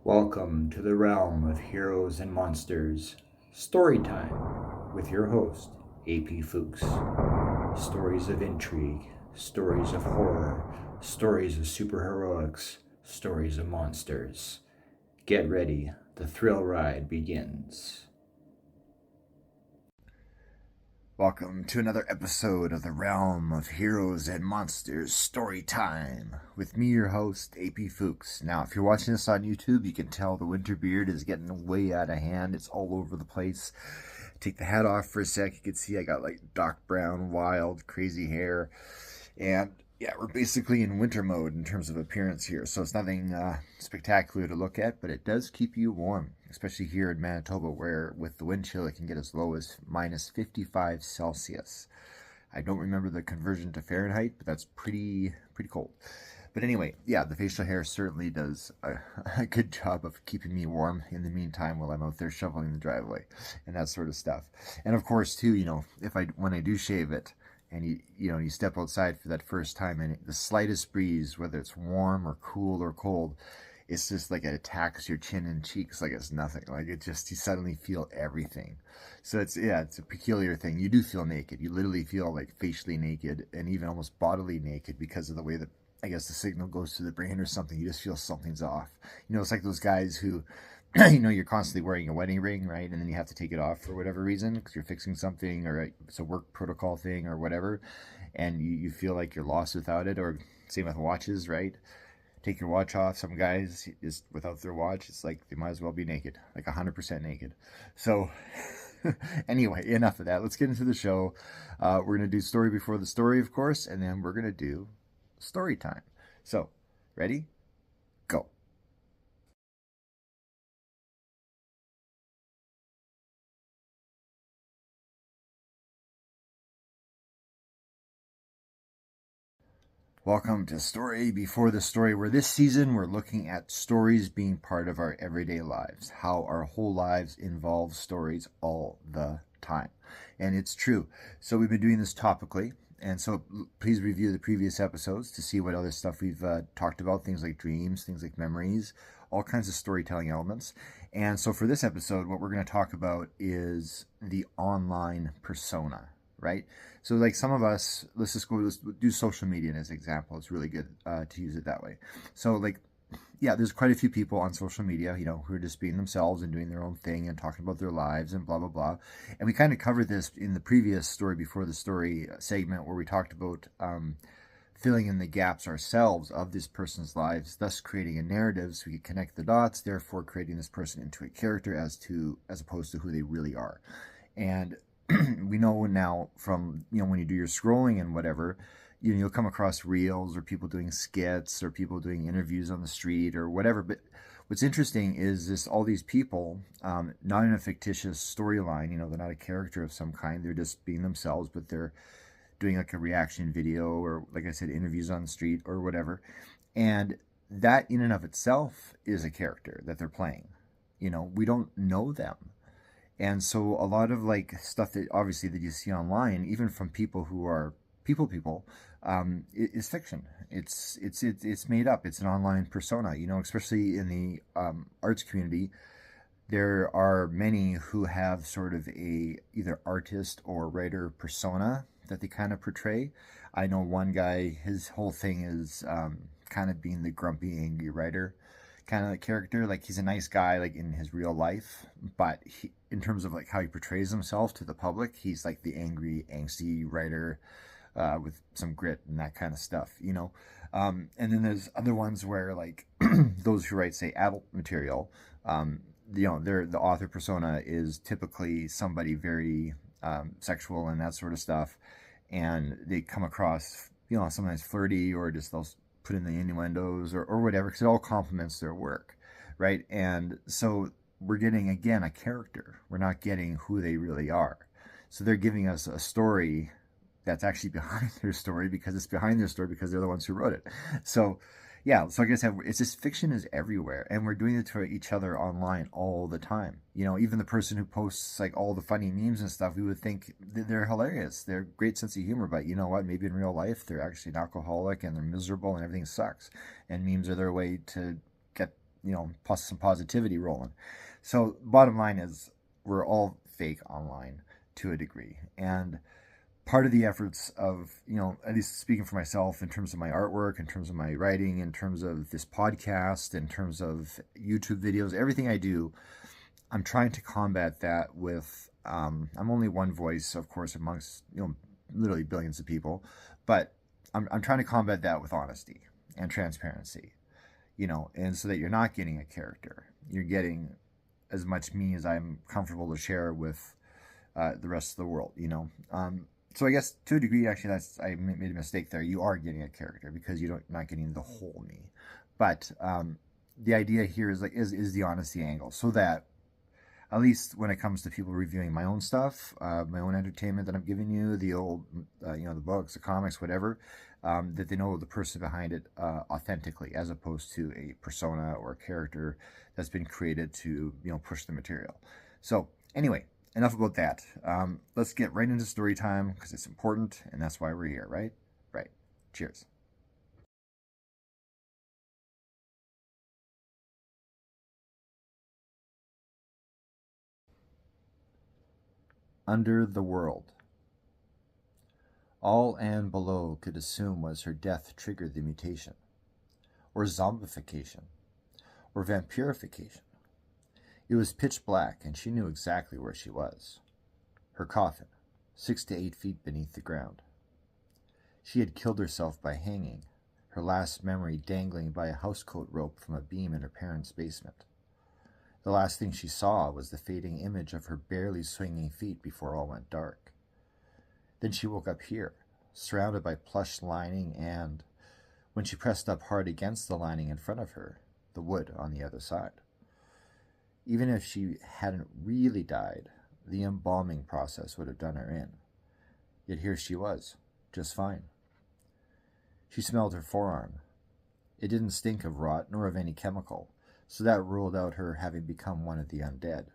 Welcome to the realm of heroes and monsters. Story time with your host, AP Fuchs. Stories of intrigue, stories of horror, stories of superheroics, stories of monsters. Get ready, the thrill ride begins. Welcome to another episode of the Realm of Heroes and Monsters Story Time with me, your host, AP Fuchs. Now, if you're watching this on YouTube, you can tell the winter beard is getting way out of hand. It's all over the place. Take the hat off for a sec. You can see I got like dark brown, wild, crazy hair. And yeah, we're basically in winter mode in terms of appearance here. So it's nothing spectacular to look at, but it does keep you warm, especially here in Manitoba, where with the wind chill, it can get as low as minus 55 Celsius. I don't remember the conversion to Fahrenheit, but that's pretty cold. But anyway, yeah, the facial hair certainly does a good job of keeping me warm in the meantime while I'm out there shoveling the driveway and that sort of stuff. And of course, too, when I do shave it, and you step outside for that first time, and the slightest breeze, whether it's warm or cool or cold, it's just like it attacks your chin and cheeks like it's nothing. Like you suddenly feel everything. So it's a peculiar thing. You do feel naked. You literally feel like facially naked and even almost bodily naked because of the way that I guess the signal goes to the brain or something. You just feel something's off. It's like those guys who you're constantly wearing a wedding ring, right? And then you have to take it off for whatever reason because you're fixing something or it's a work protocol thing or whatever. And you feel like you're lost without it. Or same with watches, right? Take your watch off. Some guys, just without their watch, it's like they might as well be naked, like 100% naked. So anyway, enough of that. Let's get into the show. We're going to do story before the story, of course. And then we're going to do story time. So, ready? Go. Welcome to Story Before the Story, where this season we're looking at stories being part of our everyday lives, how our whole lives involve stories all the time. And it's true. So we've been doing this topically, and so please review the previous episodes to see what other stuff we've talked about, things like dreams, things like memories, all kinds of storytelling elements. And so for this episode, what we're going to talk about is the online persona, right? So like some of us, let's do social media as an example. It's really good to use it that way. So like, yeah, there's quite a few people on social media, who are just being themselves and doing their own thing and talking about their lives and blah, blah, blah. And we kind of covered this in the previous Story Before the Story segment where we talked about filling in the gaps ourselves of this person's lives, thus creating a narrative so we can connect the dots, therefore creating this person into a character as opposed to who they really are. And we know now from, when you do your scrolling and whatever, you'll come across reels or people doing skits or people doing interviews on the street or whatever. But what's interesting is all these people, not in a fictitious storyline, they're not a character of some kind. They're just being themselves, but they're doing like a reaction video or, like I said, interviews on the street or whatever. And that in and of itself is a character that they're playing. We don't know them. And so a lot of like stuff that obviously that you see online, even from people who are people, is fiction. It's made up. It's an online persona. Especially in the arts community, there are many who have sort of a either artist or writer persona that they kind of portray. I know one guy, his whole thing is kind of being the grumpy, angry writer kind of character. Like he's a nice guy like in his real life, but in terms of like how he portrays himself to the public, he's like the angry, angsty writer with some grit and that kind of stuff, and then there's other ones where like those who write, say, adult material, the author persona is typically somebody very sexual and that sort of stuff, and they come across sometimes flirty or just they'll put in the innuendos or whatever, because it all complements their work, right? And so we're getting, again, a character. We're not getting who they really are. So they're giving us a story that's actually behind their story because it's behind their story because they're the ones who wrote it. So yeah, so I guess it's just fiction is everywhere, and we're doing it to each other online all the time. Even the person who posts like all the funny memes and stuff, we would think they're hilarious. They're great sense of humor, but you know what? Maybe in real life they're actually an alcoholic and they're miserable and everything sucks. And memes are their way to get plus some positivity rolling. So bottom line is we're all fake online to a degree. And part of the efforts of, at least speaking for myself in terms of my artwork, in terms of my writing, in terms of this podcast, in terms of YouTube videos, everything I do, I'm trying to combat that with, I'm only one voice, of course, amongst, literally billions of people, but I'm trying to combat that with honesty and transparency, and so that you're not getting a character. You're getting as much me as I'm comfortable to share with the rest of the world, So I guess to a degree, actually, I made a mistake there. You are getting a character because you're not getting the whole me. But the idea here is is the honesty angle, so that at least when it comes to people reviewing my own stuff, my own entertainment that I'm giving you, the old, the books, the comics, whatever, that they know the person behind it authentically, as opposed to a persona or a character that's been created to, push the material. So anyway, enough about that. Let's get right into story time because it's important and that's why we're here, right? Right. Cheers. Under the World. All Anne Billoux could assume was her death triggered the mutation, or zombification, or vampirification. It was pitch black, and she knew exactly where she was. Her coffin, 6 to 8 feet beneath the ground. She had killed herself by hanging, her last memory dangling by a housecoat rope from a beam in her parents' basement. The last thing she saw was the fading image of her barely swinging feet before all went dark. Then she woke up here, surrounded by plush lining and, when she pressed up hard against the lining in front of her, the wood on the other side. Even if she hadn't really died, the embalming process would have done her in. Yet here she was, just fine. She smelled her forearm. It didn't stink of rot nor of any chemical, so that ruled out her having become one of the undead.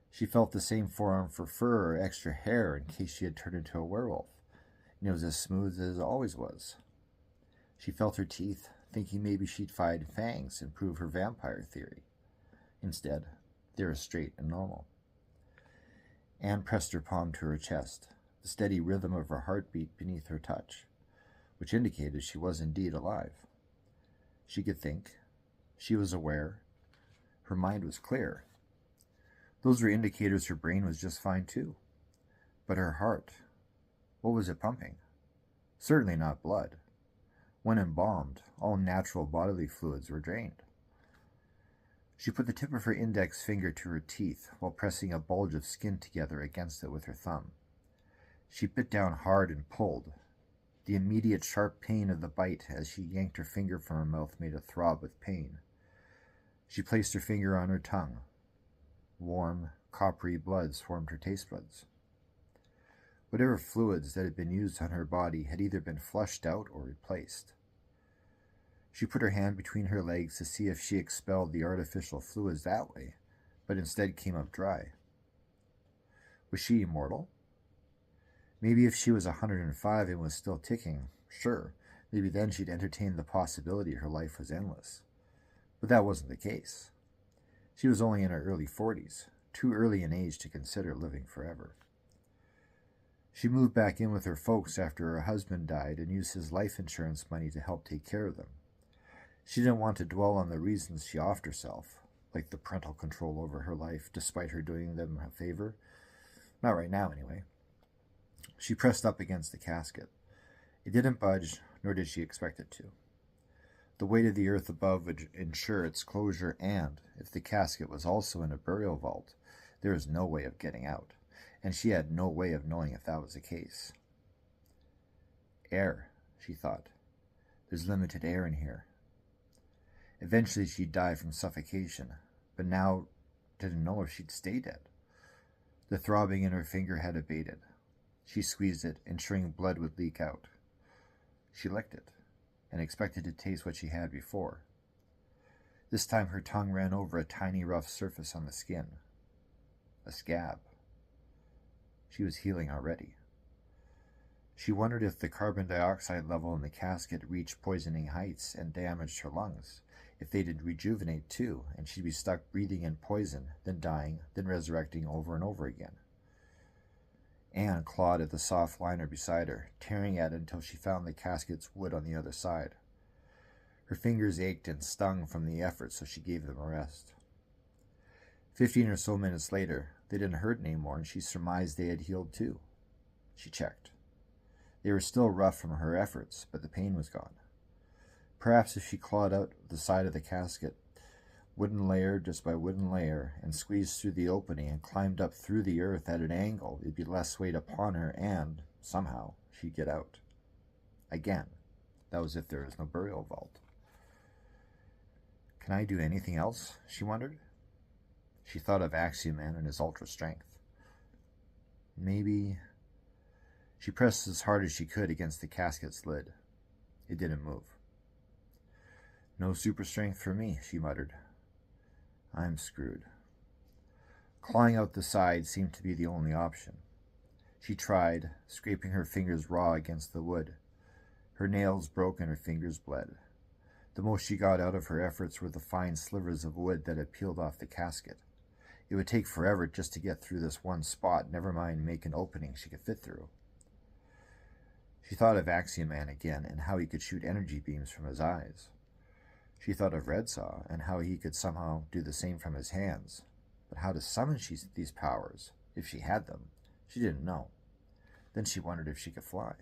She felt the same forearm for fur or extra hair in case she had turned into a werewolf, and it was as smooth as it always was. She felt her teeth, thinking maybe she'd find fangs and prove her vampire theory. Instead, they were straight and normal. Anne pressed her palm to her chest, the steady rhythm of her heartbeat beneath her touch, which indicated she was indeed alive. She could think. She was aware. Her mind was clear. Those were indicators her brain was just fine too. But her heart, what was it pumping? Certainly not blood. When embalmed, all natural bodily fluids were drained. She put the tip of her index finger to her teeth while pressing a bulge of skin together against it with her thumb. She bit down hard and pulled. The immediate sharp pain of the bite as she yanked her finger from her mouth made a throb with pain. She placed her finger on her tongue. Warm, coppery blood swarmed her taste buds. Whatever fluids that had been used on her body had either been flushed out or replaced. She put her hand between her legs to see if she expelled the artificial fluids that way, but instead came up dry. Was she immortal? Maybe if she was 105 and was still ticking, sure, maybe then she'd entertain the possibility her life was endless. But that wasn't the case. She was only in her early 40s, too early in age to consider living forever. She moved back in with her folks after her husband died and used his life insurance money to help take care of them. She didn't want to dwell on the reasons she offed herself, like the parental control over her life, despite her doing them a favor. Not right now, anyway. She pressed up against the casket. It didn't budge, nor did she expect it to. The weight of the earth above would ensure its closure, and, if the casket was also in a burial vault, there was no way of getting out, and she had no way of knowing if that was the case. Air, she thought. There's limited air in here. Eventually she'd die from suffocation, but now didn't know if she'd stay dead. The throbbing in her finger had abated. She squeezed it, ensuring blood would leak out. She licked it, and expected to taste what she had before. This time her tongue ran over a tiny rough surface on the skin. A scab. She was healing already. She wondered if the carbon dioxide level in the casket reached poisoning heights and damaged her lungs, if they did rejuvenate too, and she'd be stuck breathing in poison, then dying, then resurrecting over and over again. Anne clawed at the soft liner beside her, tearing at it until she found the casket's wood on the other side. Her fingers ached and stung from the effort, so she gave them a rest. 15 or so minutes later, they didn't hurt anymore, and she surmised they had healed too. She checked. They were still rough from her efforts, but the pain was gone. Perhaps if she clawed out the side of the casket, wooden layer just by wooden layer, and squeezed through the opening and climbed up through the earth at an angle, it'd be less weight upon her, and, somehow, she'd get out. Again, that was if there was no burial vault. Can I do anything else? She wondered. She thought of Axioman and his ultra strength. Maybe... She pressed as hard as she could against the casket's lid. It didn't move. No super strength for me, she muttered. I'm screwed. Clawing out the side seemed to be the only option. She tried, scraping her fingers raw against the wood. Her nails broke and her fingers bled. The most she got out of her efforts were the fine slivers of wood that had peeled off the casket. It would take forever just to get through this one spot, never mind make an opening she could fit through. She thought of Axioman again and how he could shoot energy beams from his eyes. She thought of Redsaw and how he could somehow do the same from his hands. But how to summon these powers, if she had them, she didn't know. Then she wondered if she could fly.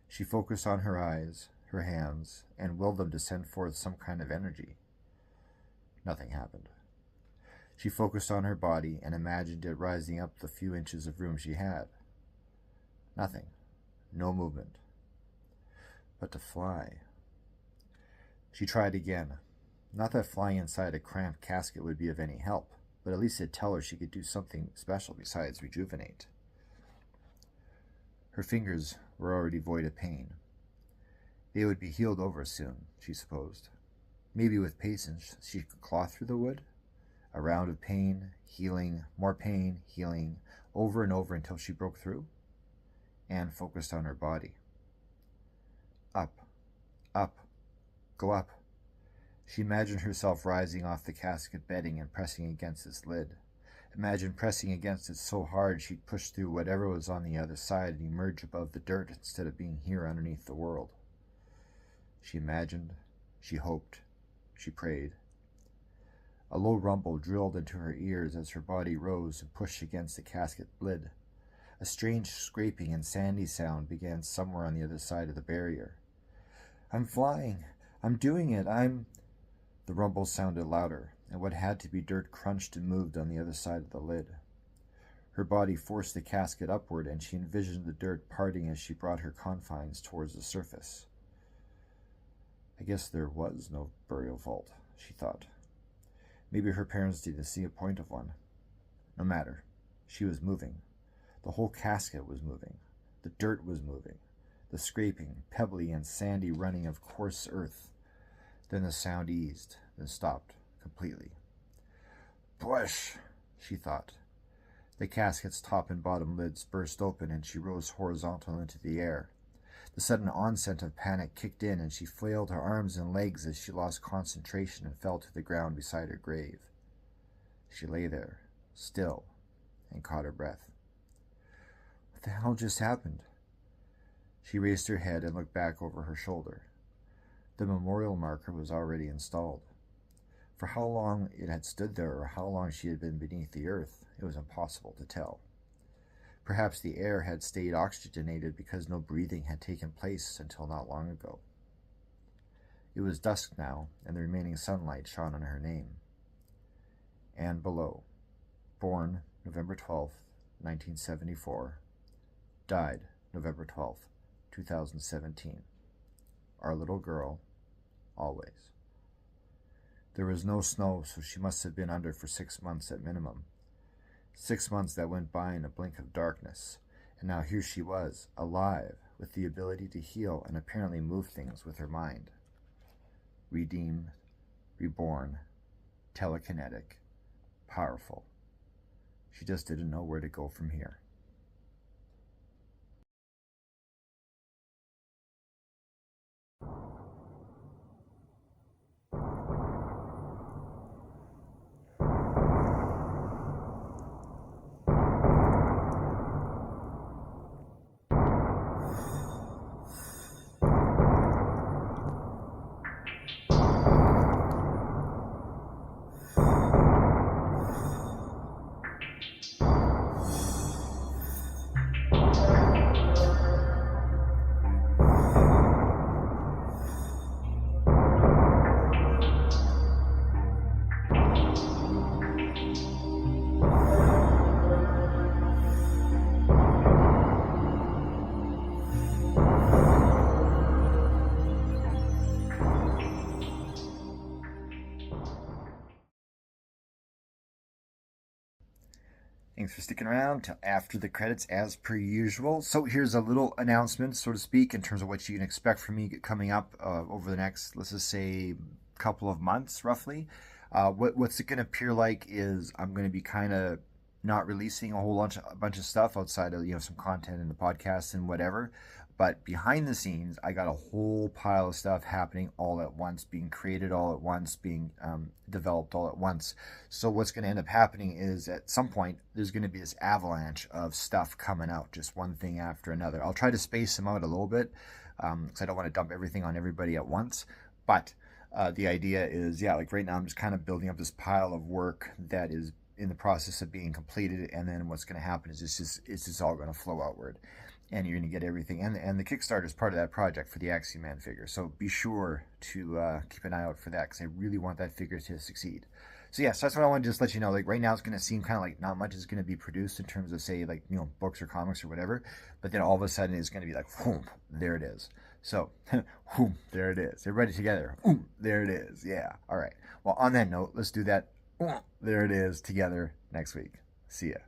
She focused on her eyes, her hands, and willed them to send forth some kind of energy. Nothing happened. She focused on her body and imagined it rising up the few inches of room she had. Nothing. No movement. But to fly. She tried again. Not that flying inside a cramped casket would be of any help, but at least it'd tell her she could do something special besides rejuvenate. Her fingers were already void of pain. They would be healed over soon, she supposed. Maybe with patience she could claw through the wood. A round of pain, healing, more pain, healing, over and over until she broke through. Anne focused on her body. Up, up, go up. She imagined herself rising off the casket bedding and pressing against its lid. Imagined pressing against it so hard she'd push through whatever was on the other side and emerge above the dirt instead of being here underneath the world. She imagined, she hoped, she prayed. A low rumble drilled into her ears as her body rose and pushed against the casket lid. A strange scraping and sandy sound began somewhere on the other side of the barrier. I'm flying. I'm doing it. The rumble sounded louder, and what had to be dirt crunched and moved on the other side of the lid. Her body forced the casket upward, and she envisioned the dirt parting as she brought her confines towards the surface. I guess there was no burial vault, she thought. Maybe her parents didn't see a point of one. No matter. She was moving. The whole casket was moving. The dirt was moving. The scraping, pebbly and sandy running of coarse earth. Then the sound eased, then stopped completely. Push, she thought. The casket's top and bottom lids burst open and she rose horizontal into the air. The sudden onset of panic kicked in and she flailed her arms and legs as she lost concentration and fell to the ground beside her grave. She lay there, still, and caught her breath. What the hell just happened? She raised her head and looked back over her shoulder. The memorial marker was already installed. For how long it had stood there or how long she had been beneath the earth, it was impossible to tell. Perhaps the air had stayed oxygenated because no breathing had taken place until not long ago. It was dusk now, and the remaining sunlight shone on her name. Anne Billoux, born November 12th, 1974, died November 12th, 2017. Our little girl, always. There was no snow, so she must have been under for 6 months at minimum. 6 months that went by in a blink of darkness, and now here she was, alive, with the ability to heal and apparently move things with her mind. Redeemed, reborn, telekinetic, powerful. She just didn't know where to go from here. Thanks for sticking around till after the credits as per usual. So here's a little announcement, so to speak, in terms of what you can expect from me coming up over the next, let's just say, couple of months, roughly. What's it going to appear like is I'm going to be kind of not releasing a whole bunch of stuff outside of some content in the podcast and whatever. But behind the scenes, I got a whole pile of stuff happening all at once, being created all at once, being developed all at once. So what's going to end up happening is at some point, there's going to be this avalanche of stuff coming out, just one thing after another. I'll try to space them out a little bit because I don't want to dump everything on everybody at once. But the idea is, like right now, I'm just kind of building up this pile of work that is in the process of being completed. And then what's going to happen is it's just all going to flow outward. And you're going to get everything. And the Kickstarter is part of that project for the Axiom Man figure. So be sure to keep an eye out for that because I really want that figure to succeed. So so that's what I want to just let you know. Like right now it's going to seem kind of like not much is going to be produced in terms of say like, books or comics or whatever. But then all of a sudden it's going to be like, whoom, there it is. So, whoom, there it is. Everybody together. Whoom, there it is. Yeah. All right. Well, on that note, let's do that. There it is together next week. See ya.